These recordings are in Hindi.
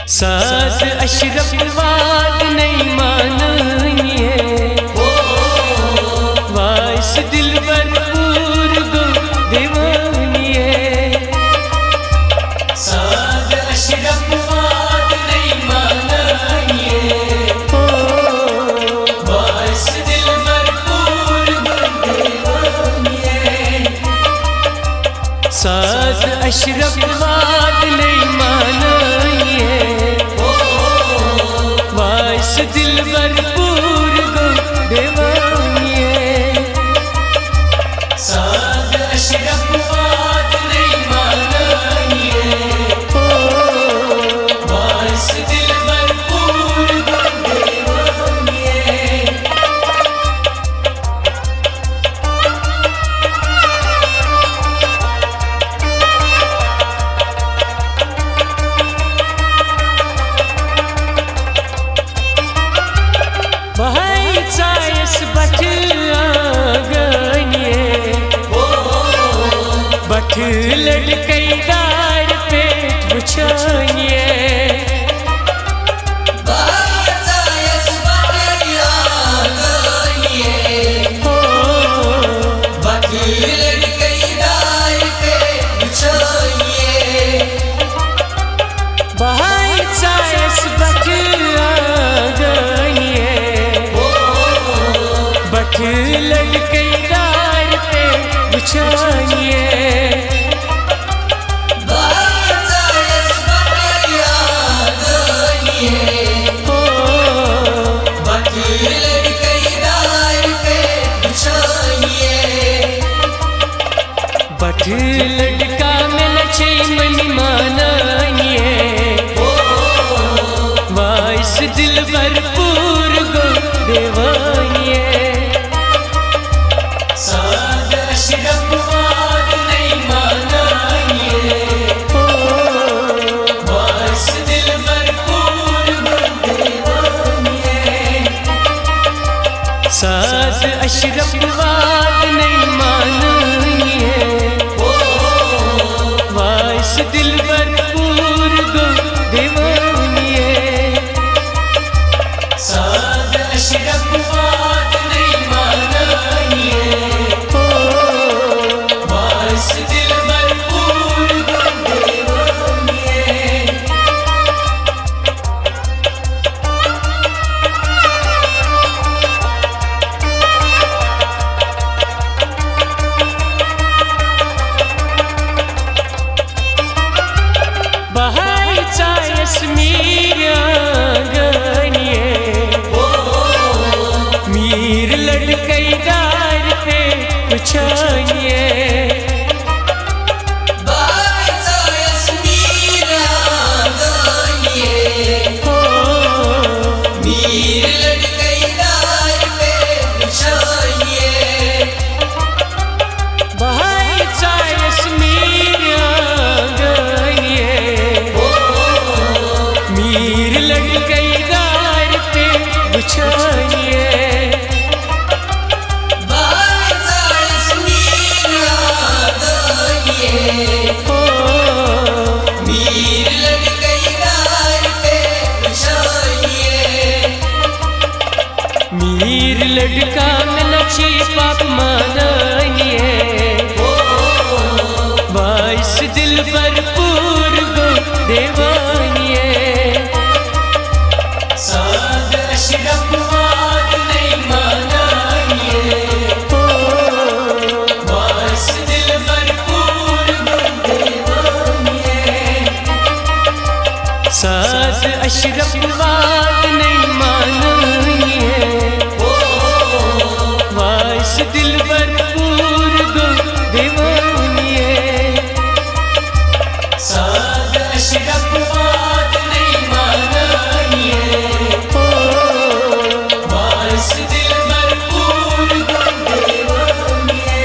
साज अशरफ वाद नहीं मानिए, वाइस दिल भरपूर गो दीवानिए। साज अशरफ वाद नहीं मानिए, वाइस दिल भरपूर गो दीवानिए। साज अशरफ वाद नहीं मानिए, वाइस दिल भरपूर गो दीवानिए। साज अशरफ वाद नहीं मानिए, वाइस दिल भरपूर गो दीवानिए। भाई चायस बठ आगनिए, बठ लड़कई दार पेट बुछानिए। भाई चायस बठ आगनिए, बठ लड़कई दार पे बुछानिए। बठ लड़का में लछे मन मानिए, वाइस दिल भरपूर गो दीवानिए। साज अशरफ वाद नहीं मानिए, वाइस दिल भरपूर गो दीवानिए। साज अशरफ वाद नहीं मानिए, वाइस दिल भरपूर गो दीवानिए। साज अशरफ वाद नहीं मानिए, वाइस दिल भरपूर गो दीवानिए। भाई चायस मीरा गनिए, मीर लड़कई दार पे बुछानिए। मीर लड़कई दार पे बुछानिए। भाई चायस मीरा गनिए, मीर लड़कई दार पे बुछानिए। मीर लड़कई दार पे बुछानिए। मीर लड़का में लछी पाप मानिए, वाइस दिल भरपूर गो दीवानिए। साज अशरफ वाद नहीं मानिए, वाइस दिल भरपूर गो दीवानिए। साज अशरफ वाद नहीं मानिए, वाइस दिल भरपूर गो दीवानिए। साज अशरफ वाद नहीं मानिए, वाइस दिल भरपूर गो दीवानिए।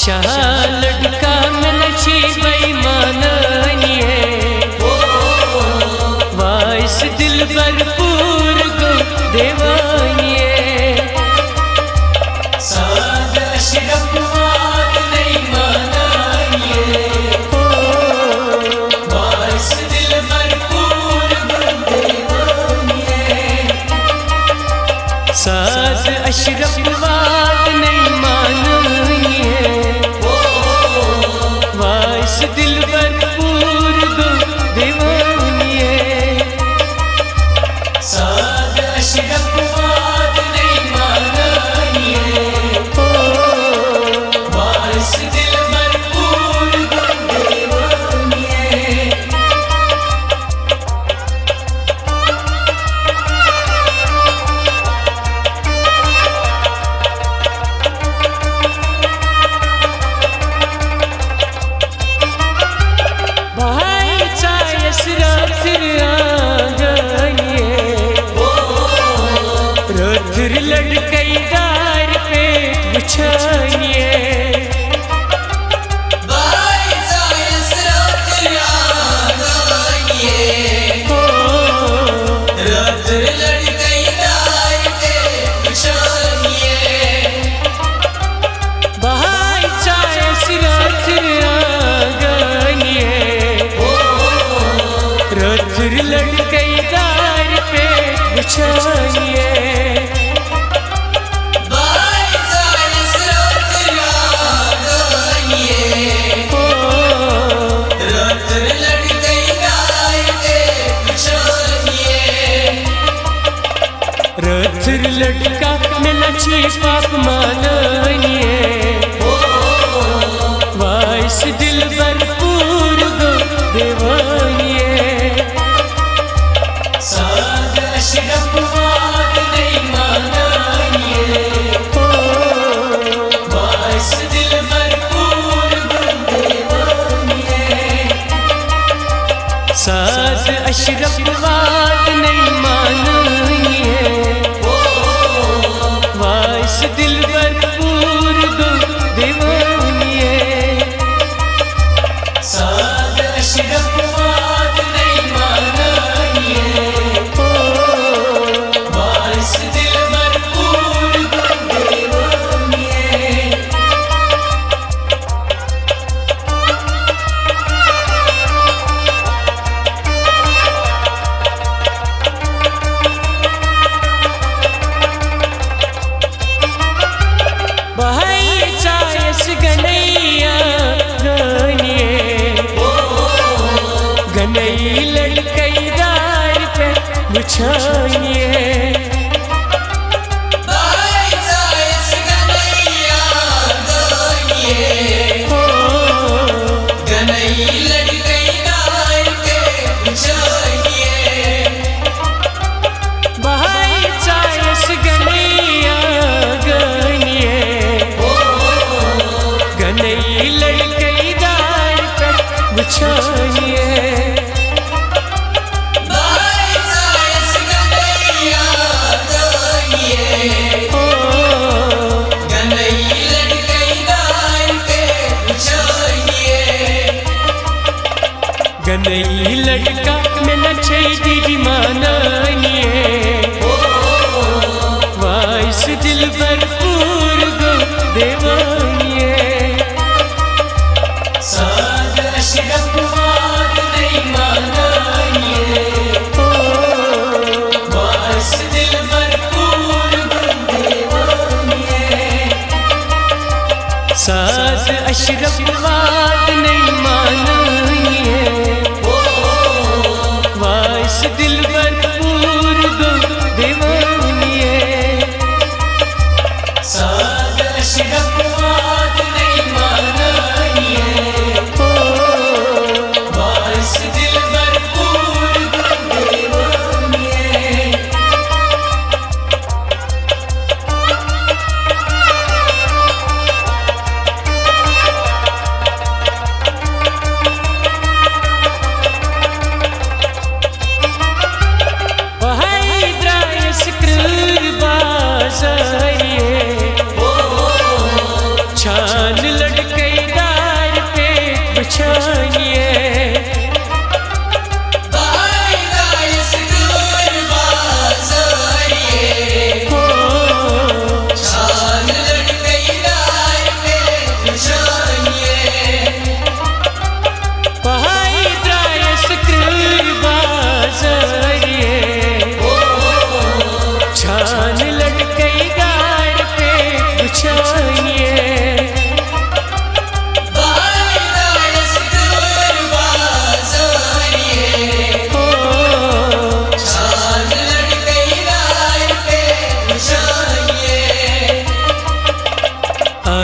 शाह लड़का में नची बेईमानिए वाइस दिल भरपूर गो देवानिए साज अशरफ बात नहीं मानिए वाइस दिल भरपूर गो देवानिए साज अशरफ बात नहीं मानिए वाइस दिल भरपूर गो देवानिए साज अशरफ बात नहीं मानिए वाइस दिल भरपूर गो देवानिए लड़कई दार पे बिछानिए लड़कई दार पे बिछानिए लड़का में लक्ष्मी पाप मानिए वाइस दिल भरपूर गो देवानिए साज अशरफ बात नहीं मानिए वाइस दिल भरपूर गो देवानिए साज अशरफ बात नहीं मानिए वाइस दिल भरपूर गो देवानिए साज अशरफ बात नहीं मानिए वाइस दिल भरपूर गो देवानिए गनई लड़कई दार पे बिछानिए गनई लड़का में नचे दीदी मानिए वाइस दिल भरपूर गो देवानिए साज अशरफ बात नहीं मानिए वाइस दिल भरपूर गो देवानिए साज अशरफ बात नहीं मानिए वाइस दिल भरपूर गो देवानिए साज अशरफ बात नहीं मानिए वाइस दिल भरपूर गो देवानिए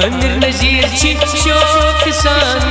आमिर नजीर छी शौक सान